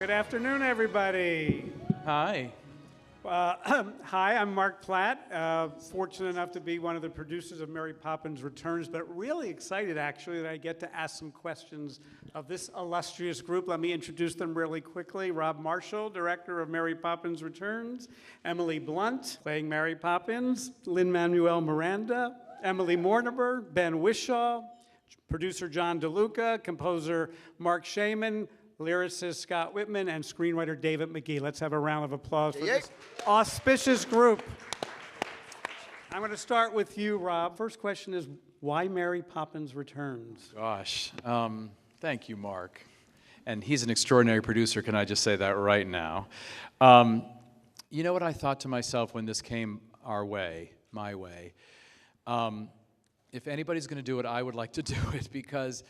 Good afternoon, everybody. Hi. Hi, I'm Mark Platt, fortunate enough to be one of the producers of Mary Poppins Returns, but really excited, actually, that I get to ask some questions of this illustrious group. Let me introduce them really quickly. Rob Marshall, director of Mary Poppins Returns. Emily Blunt, playing Mary Poppins. Lin-Manuel Miranda. Emily Mortimer. Ben Whishaw. Producer John DeLuca. Composer Mark Shaman. Lyricist Scott Whitman, and screenwriter David Magee. Let's have a round of applause for this auspicious group. I'm going to start with you, Rob. First question is, why Mary Poppins Returns? Gosh, thank you, Mark. And he's an extraordinary producer, can I just say that right now? You know what I thought to myself when this came our way, my way? If anybody's going to do it, I would like to do it because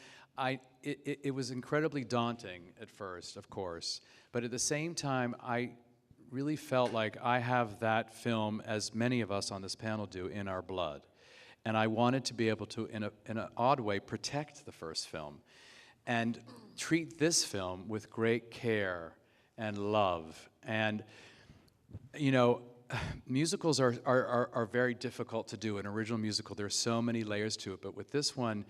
it was incredibly daunting at first, of course, but at the same time, I really felt like I have that film, as many of us on this panel do, in our blood. And I wanted to be able to, in an odd way, protect the first film and treat this film with great care and love. And, you know, musicals are very difficult to do. An original musical, there's so many layers to it, but with this one,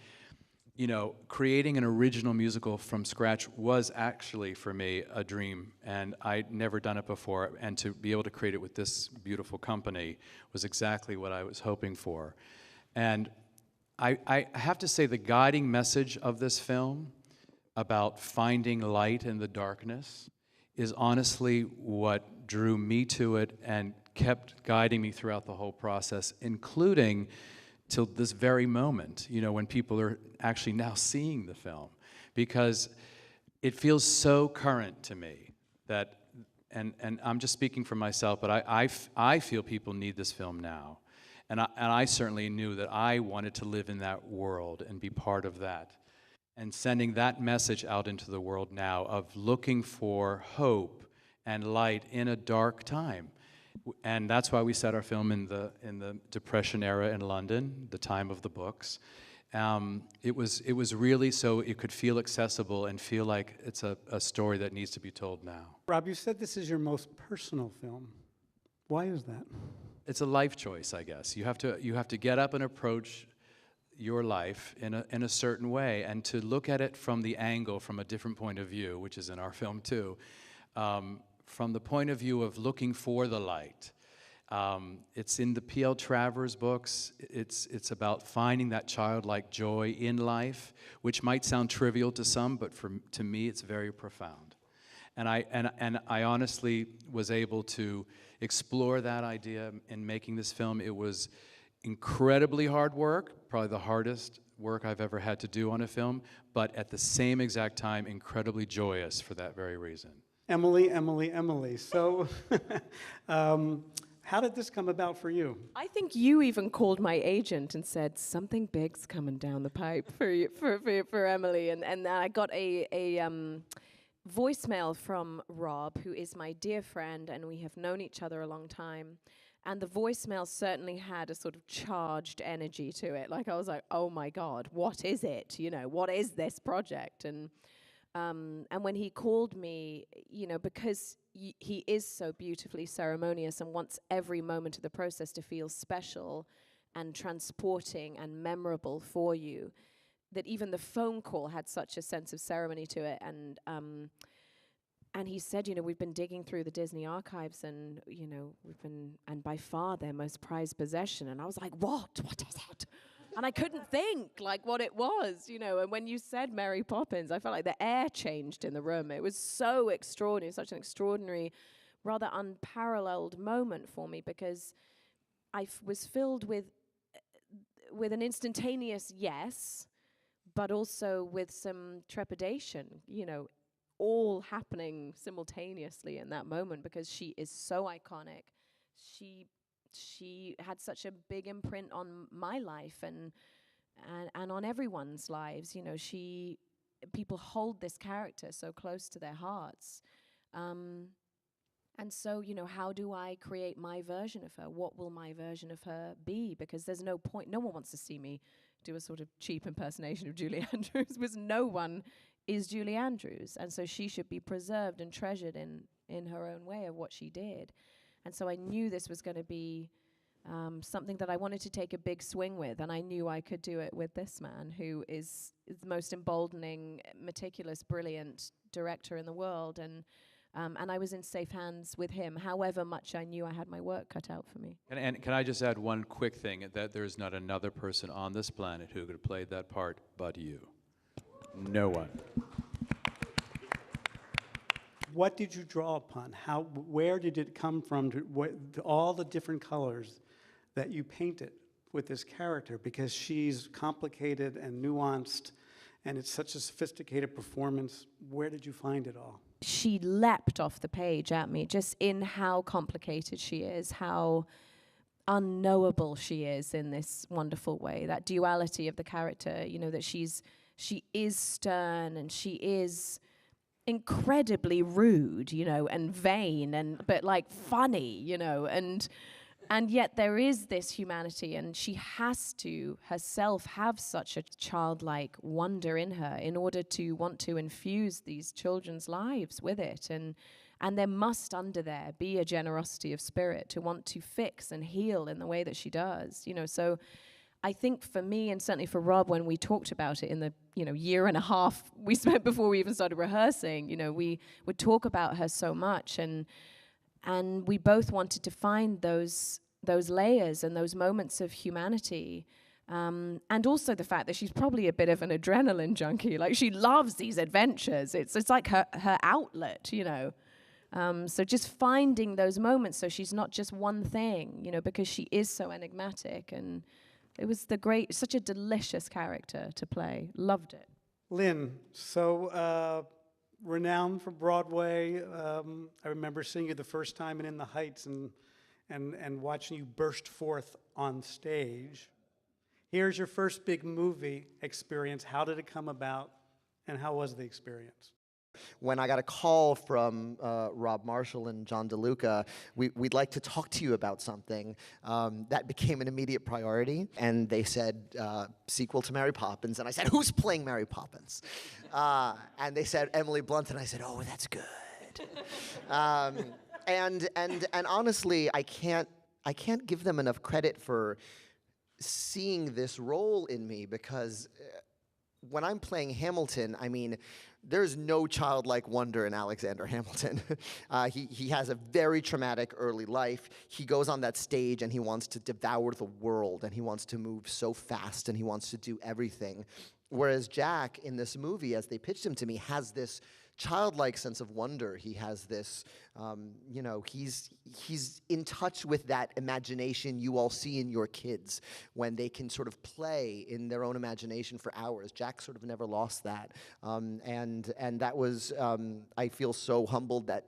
you know, creating an original musical from scratch was actually, for me, a dream, and I'd never done it before, and to be able to create it with this beautiful company was exactly what I was hoping for. And I have to say the guiding message of this film about finding light in the darkness is honestly what drew me to it and kept guiding me throughout the whole process, including till this very moment, you know, when people are actually now seeing the film, because it feels so current to me that, and I'm just speaking for myself, but I feel people need this film now, and I certainly knew that I wanted to live in that world and be part of that, and sending that message out into the world now of looking for hope and light in a dark time. And that's why we set our film in the Depression era in London, the time of the books. It was really so it could feel accessible and feel like it's a story that needs to be told now. Rob, you said this is your most personal film. Why is that? It's a life choice, I guess. You have to get up and approach your life in a certain way, and to look at it from the angle, from a different point of view, which is in our film too. From the point of view of looking for the light. It's in the P.L. Travers books. It's about finding that childlike joy in life, which might sound trivial to some, but to me it's very profound. And I honestly was able to explore that idea in making this film. It was incredibly hard work, probably the hardest work I've ever had to do on a film, but at the same exact time, incredibly joyous for that very reason. Emily. So, how did this come about for you? I think you even called my agent and said something big's coming down the pipe for you, for Emily, and I got a voicemail from Rob, who is my dear friend, and we have known each other a long time. And the voicemail certainly had a sort of charged energy to it. Like I was like, oh my God, what is it? You know, what is this project? And when he called me, you know, because he is so beautifully ceremonious and wants every moment of the process to feel special and transporting and memorable for you, that even the phone call had such a sense of ceremony to it. And he said, you know, we've been digging through the Disney archives, and, you know, and by far their most prized possession. And I was like, what is it? And I couldn't think, like, what it was, you know. And when you said Mary Poppins, I felt like the air changed in the room. It was so extraordinary, such an extraordinary, rather unparalleled moment for me, because I was filled with an instantaneous yes, but also with some trepidation, you know, all happening simultaneously in that moment, because she is so iconic. She had such a big imprint on my life and on everyone's lives. You know, people hold this character so close to their hearts. And so, you know, how do I create my version of her? What will my version of her be? Because there's no point. No one wants to see me do a sort of cheap impersonation of Julie Andrews. Because no one is Julie Andrews, and so she should be preserved and treasured in her own way of what she did. And so I knew this was going to be something that I wanted to take a big swing with, and I knew I could do it with this man, who is the most emboldening, meticulous, brilliant director in the world, and I was in safe hands with him, however much I knew I had my work cut out for me. And can I just add one quick thing, that there's not another person on this planet who could have played that part but you. No one. What did you draw upon? Where did it come from? To all the different colors that you painted with this character, because she's complicated and nuanced, and it's such a sophisticated performance. Where did you find it all? She leapt off the page at me, just in how complicated she is, how unknowable she is in this wonderful way. That duality of the character, you know, that she is stern and she is incredibly rude, you know, and vain, but like funny, you know, and yet there is this humanity, and she has to herself have such a childlike wonder in her in order to want to infuse these children's lives with it, and there must under there be a generosity of spirit to want to fix and heal in the way that she does, you know. So I think for me, and certainly for Rob, when we talked about it in the, you know, year and a half we spent before we even started rehearsing, you know, we would talk about her so much, and we both wanted to find those layers and those moments of humanity, and also the fact that she's probably a bit of an adrenaline junkie. Like, she loves these adventures. It's like her outlet, you know. So just finding those moments so she's not just one thing, you know, because she is so enigmatic, and it was such a delicious character to play. Loved it. Lynn, so renowned for Broadway. I remember seeing you the first time in the Heights and watching you burst forth on stage. Here's your first big movie experience. How did it come about, and how was the experience? When I got a call from Rob Marshall and John DeLuca, we'd like to talk to you about something. That became an immediate priority, and they said, sequel to Mary Poppins, and I said, who's playing Mary Poppins? And they said, Emily Blunt, and I said, oh, that's good. And honestly, I can't give them enough credit for seeing this role in me, because when I'm playing Hamilton, I mean, there's no childlike wonder in Alexander Hamilton. He has a very traumatic early life. He goes on that stage and he wants to devour the world, and he wants to move so fast, and he wants to do everything. Whereas Jack, in this movie, as they pitched him to me, has this childlike sense of wonder. He has this, you know, he's in touch with that imagination you all see in your kids when they can sort of play in their own imagination for hours. Jack sort of never lost that, and that was, I feel so humbled that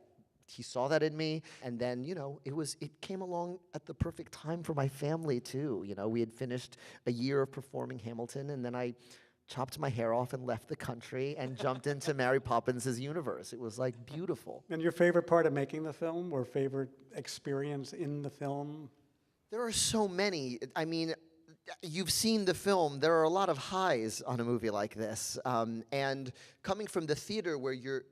he saw that in me. And then, you know, it came along at the perfect time for my family too. You know, we had finished a year of performing Hamilton, and then I chopped my hair off and left the country and jumped into Mary Poppins' universe. It was like beautiful. And your favorite part of making the film, or favorite experience in the film? There are so many. I mean, you've seen the film. There are a lot of highs on a movie like this. And coming from the theater, where you're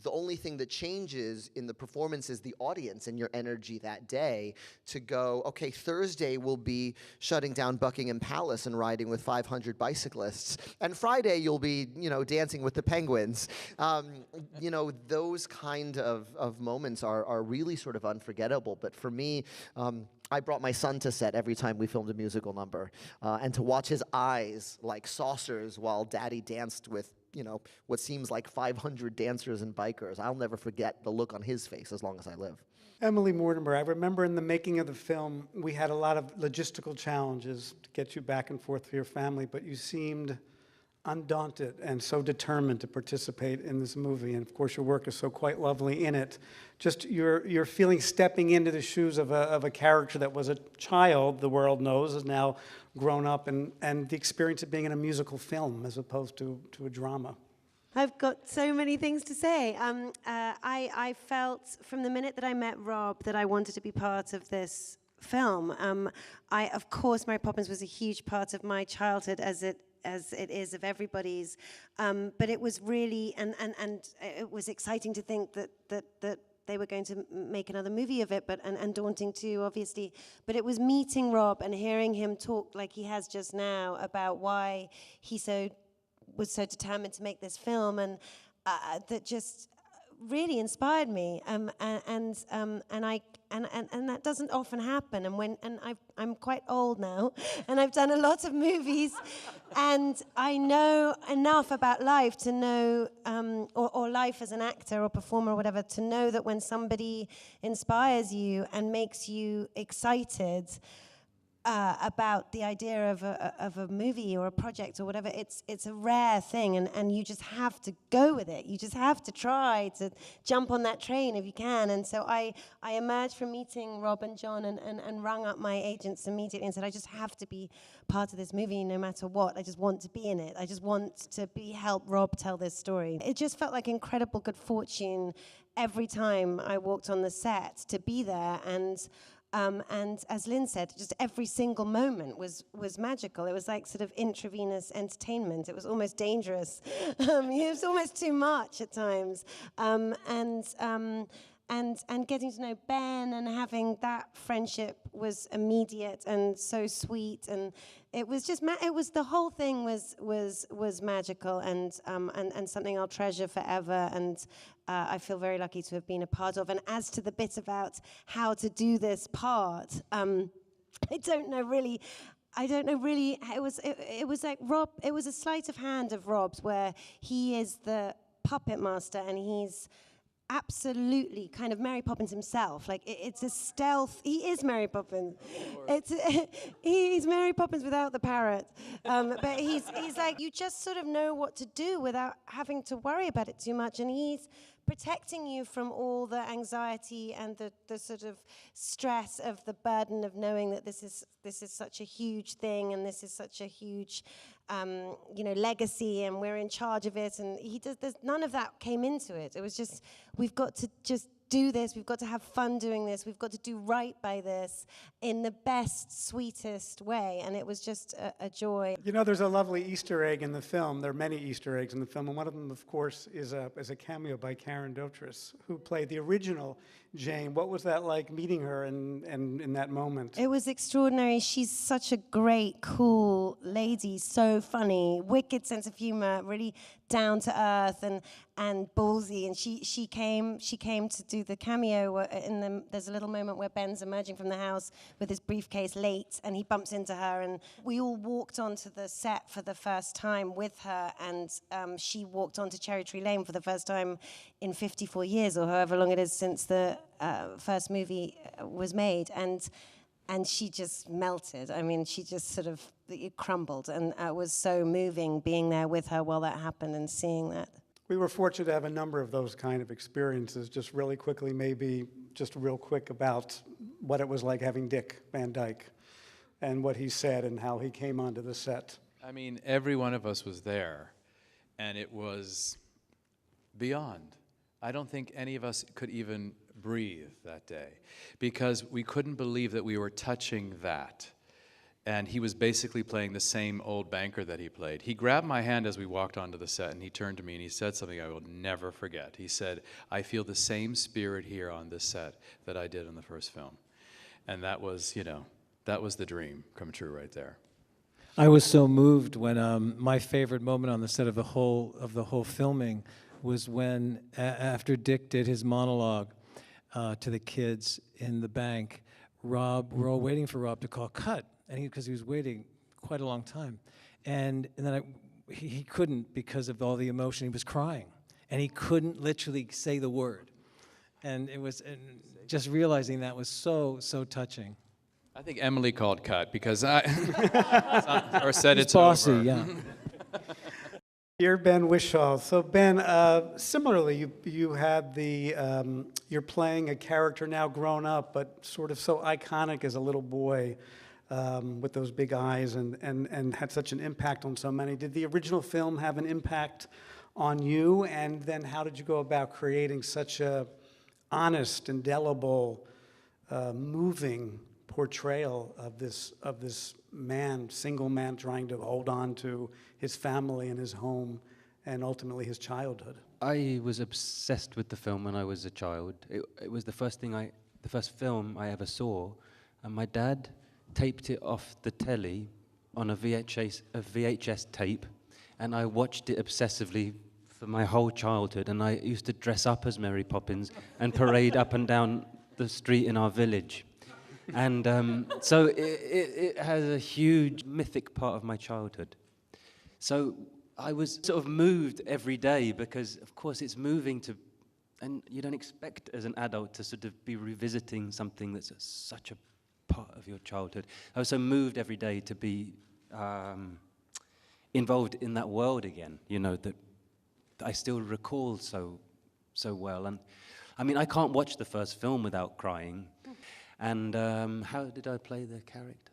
the only thing that changes in the performance is the audience and your energy that day, to go, okay, Thursday we'll be shutting down Buckingham Palace and riding with 500 bicyclists, and Friday you'll be, you know, dancing with the penguins. You know, those kind of moments are really sort of unforgettable. But for me, I brought my son to set every time we filmed a musical number, and to watch his eyes like saucers while Daddy danced with, you know, what seems like 500 dancers and bikers. I'll never forget the look on his face as long as I live. Emily Mortimer, I remember in the making of the film, we had a lot of logistical challenges to get you back and forth for your family, but you seemed undaunted and so determined to participate in this movie. And of course, your work is so quite lovely in it. Just your feeling stepping into the shoes of a character that was a child, the world knows, is now grown up, and the experience of being in a musical film as opposed to a drama. I've got so many things to say. I felt from the minute that I met Rob that I wanted to be part of this film. Of course, Mary Poppins was a huge part of my childhood, as it as it is of everybody's. But it was really, and it was exciting to think that they were going to make another movie of it, and daunting too, obviously. But it was meeting Rob and hearing him talk like he has just now about why he was so determined to make this film, and that just really inspired me. And that doesn't often happen. I'm quite old now, and I've done a lot of movies, and I know enough about life to know, or life as an actor or performer or whatever, to know that when somebody inspires you and makes you excited about the idea of a movie or a project or whatever, it's a rare thing, and you just have to go with it. You just have to try to jump on that train if you can. And so I emerged from meeting Rob and John and rung up my agents immediately and said, I just have to be part of this movie no matter what. I just want to be in it. I just want to help Rob tell this story. It just felt like incredible good fortune every time I walked on the set to be there, and as Lynn said, just every single moment was magical. It was like sort of intravenous entertainment. It was almost dangerous. It was almost too much at times. And getting to know Ben and having that friendship was immediate and so sweet, and it was just the whole thing was magical, and something I'll treasure forever, and I feel very lucky to have been a part of. And as to the bit about how to do this part, I don't know really. It was like Rob. It was a sleight of hand of Rob's, where he is the puppet master, and he's absolutely kind of Mary Poppins himself. Like it's a stealth. He is Mary Poppins. He's Mary Poppins without the parrot. But he's like, you just sort of know what to do without having to worry about it too much. And he's protecting you from all the anxiety and the sort of stress of the burden of knowing that this is such a huge thing, and this is such a huge legacy, and we're in charge of it. And there's none of that came into it. It was just, we've got to just do this, we've got to have fun doing this, we've got to do right by this in the best, sweetest way, and it was just a joy. You know, there's a lovely Easter egg in the film. There are many Easter eggs in the film, and one of them, of course, is a cameo by Karen Dotrice, who played the original Jane. What was that like, meeting her and in that moment? It was extraordinary. She's such a great, cool lady, so funny, wicked sense of humor, really down to earth and ballsy. And she came to do the cameo. There's a little moment where Ben's emerging from the house with his briefcase late, and he bumps into her, and we all walked onto the set for the first time with her, and she walked onto Cherry Tree Lane for the first time in 54 years, or however long it is since the first movie was made, and she just melted. I mean, she just sort of crumbled, and it was so moving being there with her while that happened and seeing that. We were fortunate to have a number of those kind of experiences. Just really quickly, maybe just real quick about what it was like having Dick Van Dyke and what he said and how he came onto the set. I mean, every one of us was there, and it was beyond. I don't think any of us could even breathe that day, because we couldn't believe that we were touching that. And he was basically playing the same old banker that he played. He grabbed my hand as we walked onto the set, and he turned to me and he said something I will never forget. He said, I feel the same spirit here on this set that I did in the first film. And that was, that was the dream come true right there. I was so moved when my favorite moment on the set of the whole filming was when, after Dick did his monologue to the kids in the bank, we're all waiting for Rob to call cut, and because he was waiting quite a long time, and then he couldn't because of all the emotion. He was crying, and he couldn't literally say the word, and just realizing that was so touching. I think Emily called cut because or said it's bossy, over. yeah. You're Ben Whishaw. So Ben, similarly, you had you're playing a character now grown up, but sort of so iconic as a little boy with those big eyes and had such an impact on so many. Did the original film have an impact on you? And then how did you go about creating such a honest, indelible, moving portrayal of this man, single man, trying to hold on to his family and his home, and ultimately his childhood. I was obsessed with the film when I was a child. It was the first film I ever saw, and my dad taped it off the telly on a VHS tape, and I watched it obsessively for my whole childhood. And I used to dress up as Mary Poppins and parade up and down the street in our village. And so it has a huge mythic part of my childhood. So I was sort of moved every day because, of course, it's moving to, and you don't expect as an adult to sort of be revisiting something that's such a part of your childhood. I was so moved every day to be involved in that world again, that I still recall so well. And I mean, I can't watch the first film without crying. And how did I play the character?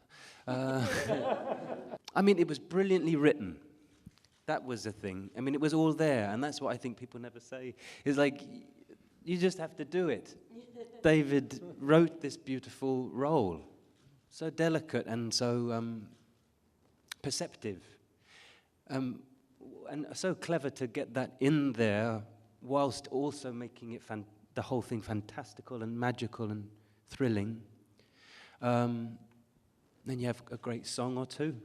I mean, it was brilliantly written. That was the thing. I mean, it was all there, and that's what I think people never say. Is like, you just have to do it. David wrote this beautiful role, so delicate and so perceptive, and so clever to get that in there, whilst also making it the whole thing fantastical and magical and thrilling. Then you have a great song or two.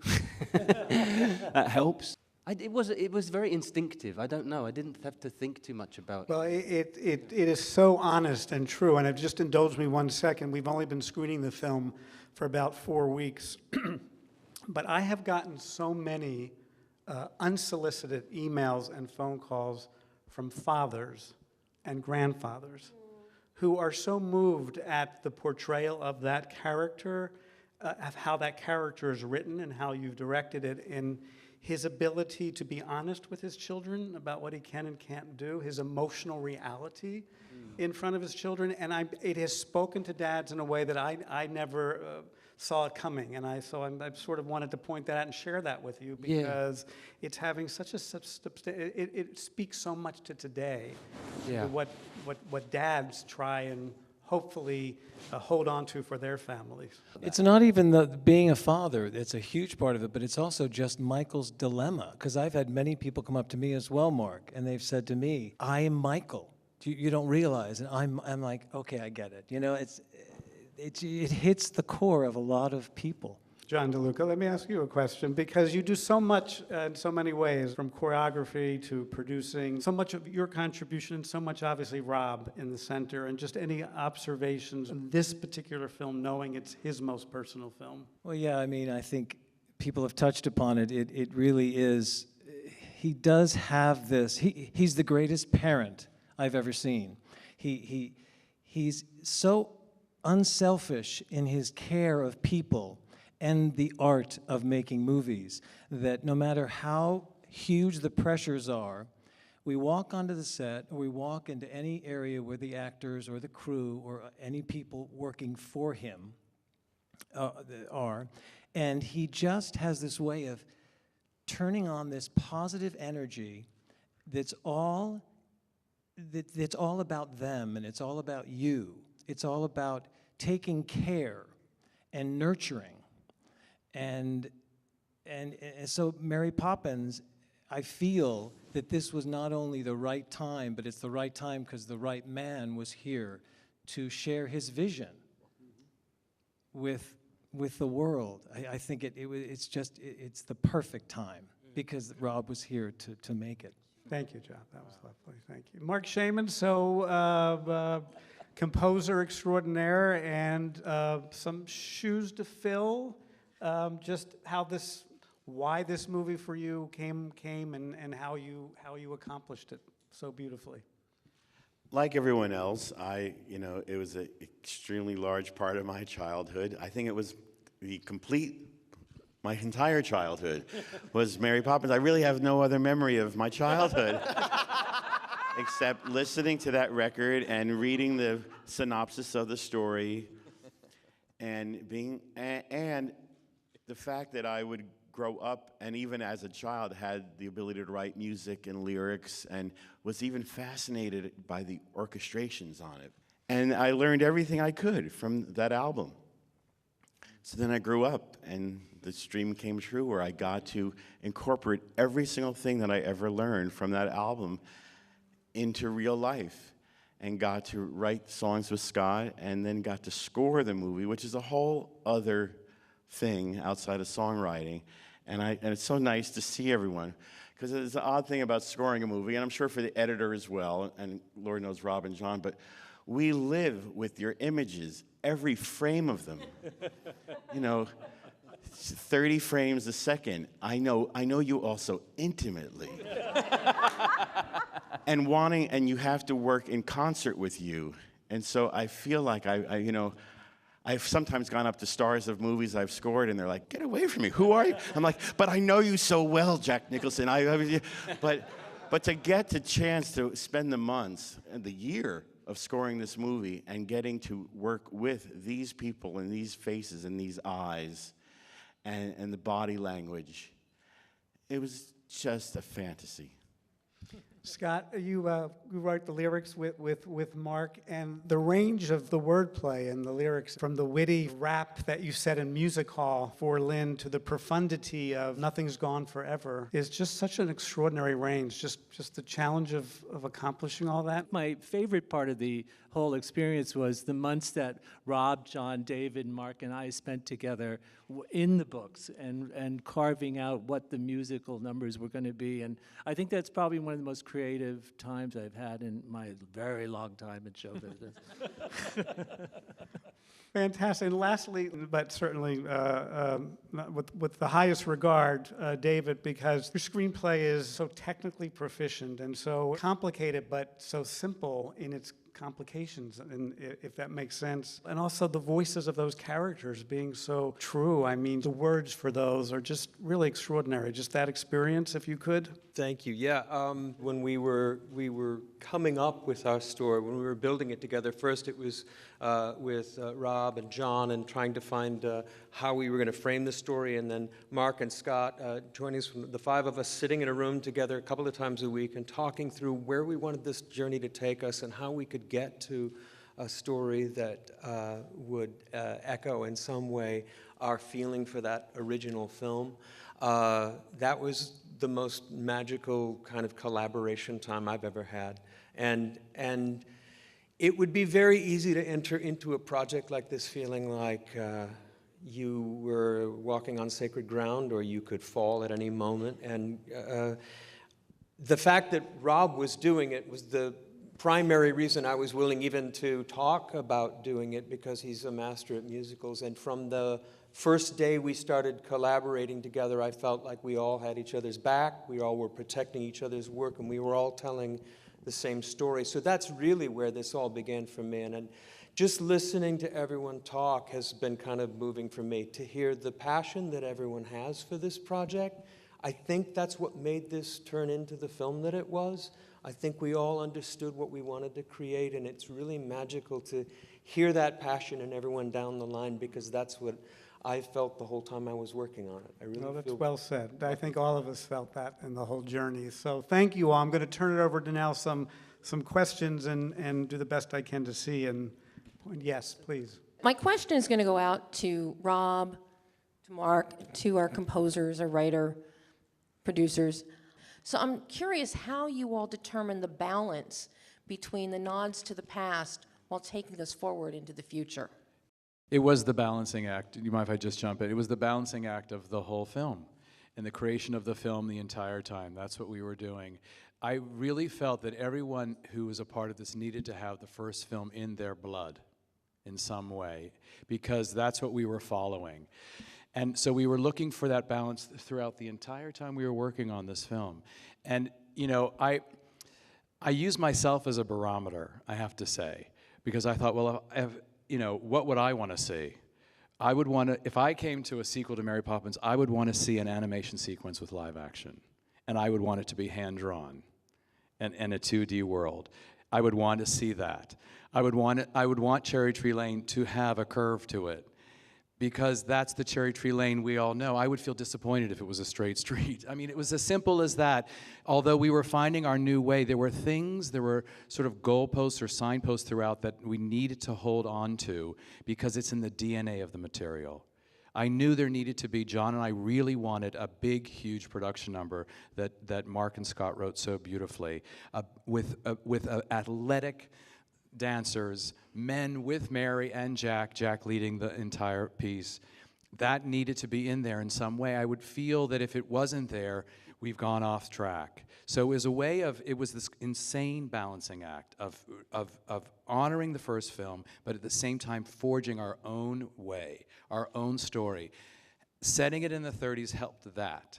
That helps. It was very instinctive. I don't know. I didn't have to think too much about it. Well, it is so honest and true, and just indulge me 1 second. We've only been screening the film for about 4 weeks, but I have gotten so many unsolicited emails and phone calls from fathers and grandfathers who are so moved at the portrayal of that character, of how that character is written and how you've directed it, in his ability to be honest with his children about what he can and can't do, his emotional reality in front of his children. And it has spoken to dads in a way that I never saw it coming. And I sort of wanted to point that out and share that with you, because it's having such a it speaks so much to today, to what dads try and hopefully hold on to for their families. It's not even being a father that's a huge part of it, but it's also just Michael's dilemma. Because I've had many people come up to me as well, Mark, and they've said to me, "I am Michael. You don't realize," and I'm like, okay, I get it. It hits the core of a lot of people. John DeLuca, let me ask you a question, because you do so much in so many ways, from choreography to producing, so much of your contribution, and so much obviously Rob in the center, and just any observations on this particular film, knowing it's his most personal film. Well, yeah, I mean, I think people have touched upon it. It really is, he does have this, he's the greatest parent I've ever seen. He's so unselfish in his care of people and the art of making movies, that no matter how huge the pressures are, we walk onto the set, or we walk into any area where the actors or the crew or any people working for him are, and he just has this way of turning on this positive energy that's all about them, and it's all about you. It's all about taking care and nurturing. And so Mary Poppins, I feel that this was not only the right time, but it's the right time because the right man was here to share his vision with the world. I think it's the perfect time because Rob was here to make it. Thank you, John. That was lovely. Thank you. Mark Shaman, so composer extraordinaire, and some shoes to fill. Just why this movie for you came, and how you accomplished it so beautifully. Like everyone else, it was an extremely large part of my childhood. I think it was my entire childhood was Mary Poppins. I really have no other memory of my childhood except listening to that record and reading the synopsis of the story, and the fact that I would grow up, and even as a child had the ability to write music and lyrics, and was even fascinated by the orchestrations on it. And I learned everything I could from that album. So then I grew up, and this dream came true where I got to incorporate every single thing that I ever learned from that album into real life, and got to write songs with Scott, and then got to score the movie, which is a whole other thing outside of songwriting. And it's so nice to see everyone, because it's an odd thing about scoring a movie, and I'm sure for the editor as well, and Lord knows Rob and John, but we live with your images, every frame of them. 30 frames a second. I know you also intimately. And you have to work in concert with you. And so I feel like I've sometimes gone up to stars of movies I've scored, and they're like, "Get away from me! Who are you?" I'm like, "But I know you so well, Jack Nicholson." But to get the chance to spend the months and the year of scoring this movie and getting to work with these people and these faces and these eyes and the body language, it was just a fantasy. Scott, you wrote the lyrics with Mark, and the range of the wordplay and the lyrics, from the witty rap that you said in music hall for Lynn to the profundity of Nothing's Gone Forever, is just such an extraordinary range. Just the challenge of accomplishing all that. My favorite part of the whole experience was the months that Rob, John, David, Mark, and I spent together in the books and carving out what the musical numbers were going to be. And I think that's probably one of the most creative times I've had in my very long time in show business. Fantastic. And lastly, but certainly with the highest regard, David, because your screenplay is so technically proficient and so complicated, but so simple in its complications, and if that makes sense. And also the voices of those characters being so true. I mean, the words for those are just really extraordinary. Just that experience, if you could. Thank you. Yeah, when we were coming up with our story, when we were building it together, first it was with Rob and John and trying to find how we were going to frame the story, and then Mark and Scott joining us, from the five of us sitting in a room together a couple of times a week and talking through where we wanted this journey to take us and how we could get to a story that would echo in some way our feeling for that original film. That was the most magical kind of collaboration time I've ever had. And it would be very easy to enter into a project like this feeling like you were walking on sacred ground, or you could fall at any moment. And the fact that Rob was doing it was the primary reason I was willing even to talk about doing it, because he's a master at musicals. And from the first day we started collaborating together, I felt like we all had each other's back, we all were protecting each other's work, and we were all telling the same story. So that's really where this all began for me. And just listening to everyone talk has been kind of moving for me, to hear the passion that everyone has for this project. I think that's what made this turn into the film that it was. I think we all understood what we wanted to create, and it's really magical to hear that passion in everyone down the line, because that's what I felt the whole time I was working on it. I really Well, that's feel well said. I think all of us felt that in the whole journey. So thank you all. I'm going to turn it over to now some questions and do the best I can to see. And yes, please. My question is going to go out to Rob, to Mark, to our composers, our writer, producers. So I'm curious how you all determine the balance between the nods to the past while taking us forward into the future. It was the balancing act. Do you mind if I just jump in? It was the balancing act of the whole film and the creation of the film the entire time. That's what we were doing. I really felt that everyone who was a part of this needed to have the first film in their blood in some way, because that's what we were following. And so we were looking for that balance throughout the entire time we were working on this film. And, you know, I use myself as a barometer, I have to say, because I thought, well, you know, what would I want to see? I would want to, if I came to a sequel to Mary Poppins, I would want to see an animation sequence with live action. And I would want it to be hand-drawn and a 2D world. I would want to see that. I would want Cherry Tree Lane to have a curve to it, because that's the Cherry Tree Lane we all know. I would feel disappointed if it was a straight street. I mean, it was as simple as that. Although we were finding our new way, there were sort of goalposts or signposts throughout that we needed to hold on to, because it's in the DNA of the material. I knew there needed to be, John and I really wanted a big, huge production number that Mark and Scott wrote so beautifully, with athletic dancers, men with Mary and Jack leading the entire piece. That needed to be in there in some way. I would feel that if it wasn't there, we've gone off track. So it was a way of, it was this insane balancing act of honoring the first film, but at the same time forging our own way, our own story. Setting it in the 30s helped that.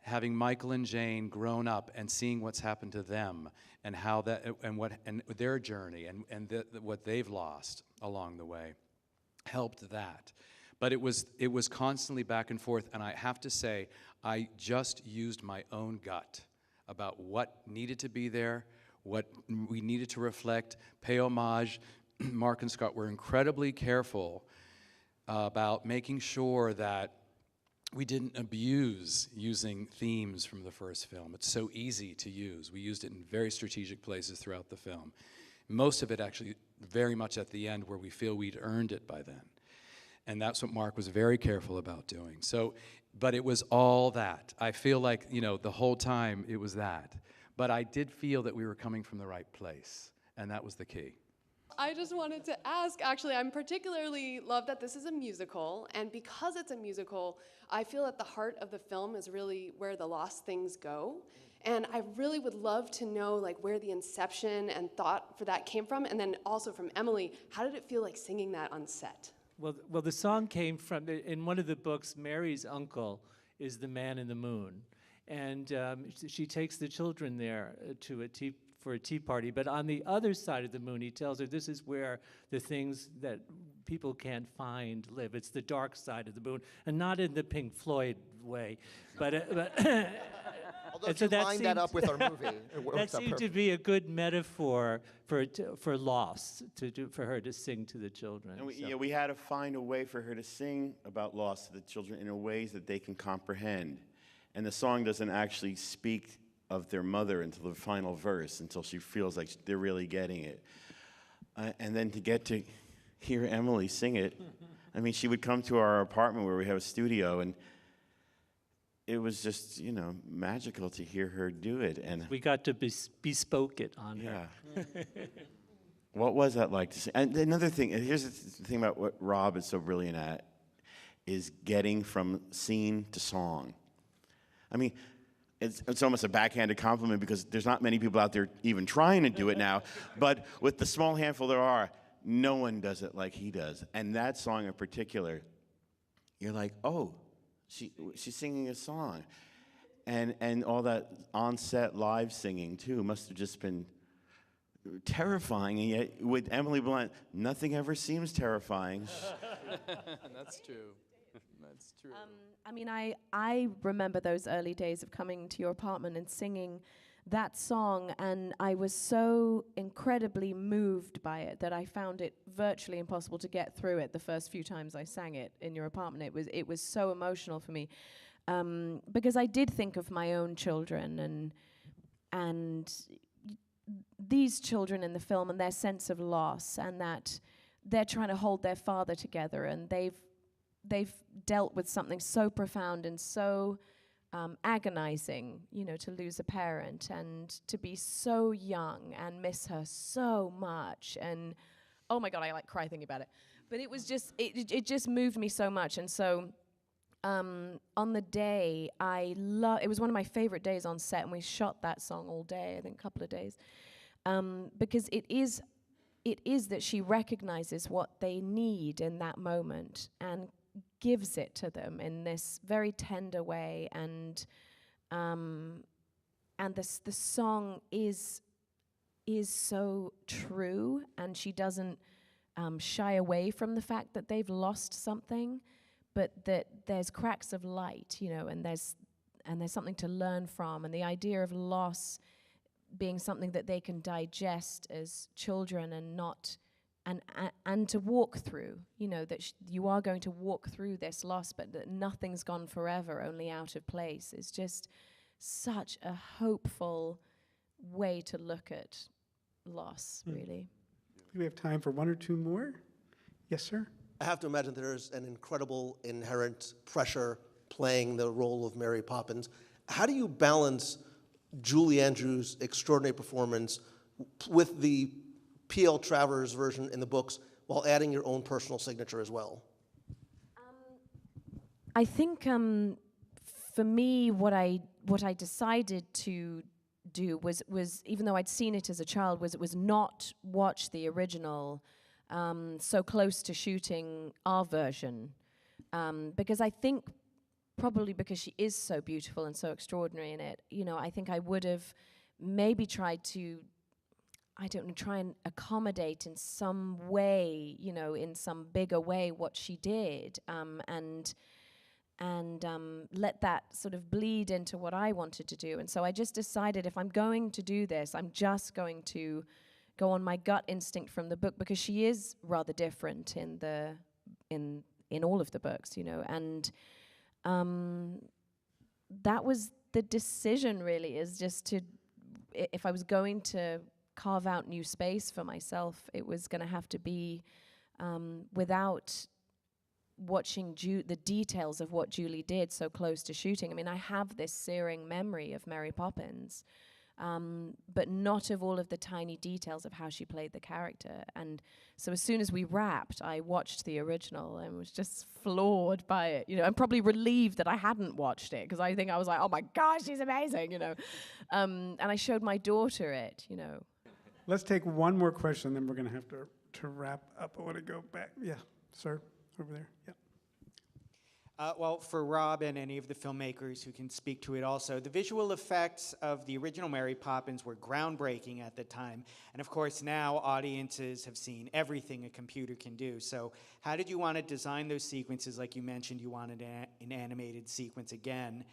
Having Michael and Jane grown up and seeing what's happened to them and how that, and their journey and what they've lost along the way helped that. But it was constantly back and forth, and I have to say, I just used my own gut about what needed to be there, what we needed to reflect, pay homage. Mark and Scott were incredibly careful about making sure that we didn't abuse using themes from the first film. It's so easy to use. We used it in very strategic places throughout the film. Most of it actually very much at the end where we feel we'd earned it by then. And that's what Mark was very careful about doing. So, but it was all that. I feel like, you know, the whole time it was that. But I did feel that we were coming from the right place, and that was the key. I just wanted to ask, actually, I'm particularly love that this is a musical, and because it's a musical, I feel that the heart of the film is really where the lost things go. And I really would love to know like where the inception and thought for that came from, and then also from Emily, how did it feel like singing that on set? Well, the song came from, in one of the books, Mary's uncle is the man in the moon. And she takes the children there for a tea party. But on the other side of the moon, he tells her this is where the things that people can't find live. It's the dark side of the moon, and not in the Pink Floyd way. Although if you line that up with our movie, it works that out seemed to perfect. be a good metaphor for loss, for her to sing to the children. And we had to find a way for her to sing about loss to the children in a ways that they can comprehend. And the song doesn't actually speak of their mother until the final verse, until she feels like they're really getting it. And then to get to hear Emily sing it, I mean, she would come to our apartment where we have a studio, and it was just, you know, magical to hear her do it. And we got to bespoke it on her. What was that like to sing? And another thing, and here's the thing about what Rob is so brilliant at, is getting from scene to song. I mean, it's almost a backhanded compliment because there's not many people out there even trying to do it now. But with the small handful there are, no one does it like he does. And that song in particular, you're like, oh, she's singing a song. And all that on-set live singing, too, must have just been terrifying. And yet, with Emily Blunt, nothing ever seems terrifying. That's true. That's true. I mean, I remember those early days of coming to your apartment and singing that song, and I was so incredibly moved by it that I found it virtually impossible to get through it the first few times I sang it in your apartment. It was so emotional for me, because I did think of my own children and these children in the film and their sense of loss, and that they're trying to hold their father together, and they've dealt with something so profound and so agonizing, you know, to lose a parent and to be so young and miss her so much. And oh my God, I like cry thinking about it. But it was just, it just moved me so much. And so on the day, it was one of my favorite days on set, and we shot that song all day, I think a couple of days, because it is that she recognizes what they need in that moment and gives it to them in this very tender way, and the song is so true, and she doesn't shy away from the fact that they've lost something, but that there's cracks of light, you know, and there's something to learn from, and the idea of loss being something that they can digest as children and not. And to walk through, you know, that you are going to walk through this loss, but that nothing's gone forever, only out of place, is just such a hopeful way to look at loss, really. Do we have time for one or two more? Yes, sir? I have to imagine there's an incredible inherent pressure playing the role of Mary Poppins. How do you balance Julie Andrews' extraordinary performance with the P.L. Travers version in the books while adding your own personal signature as well? I think for me, what I decided to do was even though I'd seen it as a child, was not watch the original so close to shooting our version, because I think probably because she is so beautiful and so extraordinary in it, I think I would have maybe tried to, I don't know, try and accommodate in some way, in some bigger way what she did, and let that sort of bleed into what I wanted to do. And so I just decided if I'm going to do this, I'm just going to go on my gut instinct from the book, because she is rather different in all of the books, and that was the decision, really, is just to, if I was going to carve out new space for myself, it was going to have to be without watching the details of what Julie did so close to shooting. I mean, I have this searing memory of Mary Poppins, but not of all of the tiny details of how she played the character. And so as soon as we wrapped, I watched the original and was just floored by it, and probably relieved that I hadn't watched it, because I think I was like, oh my gosh, she's amazing, and I showed my daughter it, Let's take one more question, then we're going to have to wrap up. I want to go back. Yeah, sir, over there. Yeah. Well, for Rob and any of the filmmakers who can speak to it also, the visual effects of the original Mary Poppins were groundbreaking at the time. And of course, now audiences have seen everything a computer can do. So how did you want to design those sequences? Like you mentioned, you wanted an animated sequence again,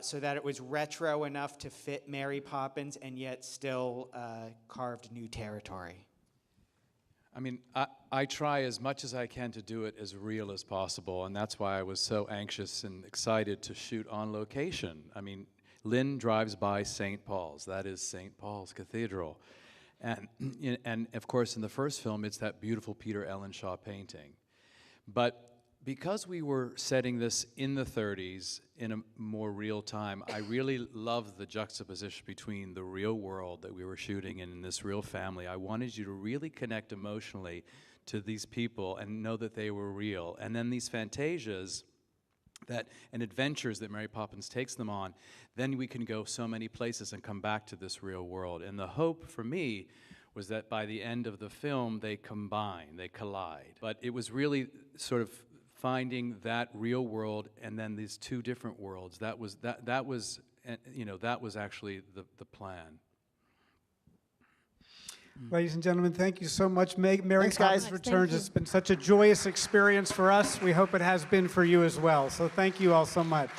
so that it was retro enough to fit Mary Poppins and yet still carved new territory. I mean, I try as much as I can to do it as real as possible, and that's why I was so anxious and excited to shoot on location. I mean, Lynn drives by St. Paul's. That is St. Paul's Cathedral. And of course, in the first film, it's that beautiful Peter Ellenshaw painting. But because we were setting this in the 30s in a more real time, I really loved the juxtaposition between the real world that we were shooting in this real family. I wanted you to really connect emotionally to these people and know that they were real. And then these fantasias and adventures that Mary Poppins takes them on, then we can go so many places and come back to this real world. And the hope for me was that by the end of the film, they combine, they collide. But it was really sort of finding that real world and then these two different worlds. That was actually the plan. Ladies and gentlemen, thank you so much. Mary Thanks, guys. Poppins Returns has been such a joyous experience for us. We hope it has been for you as well. So thank you all so much.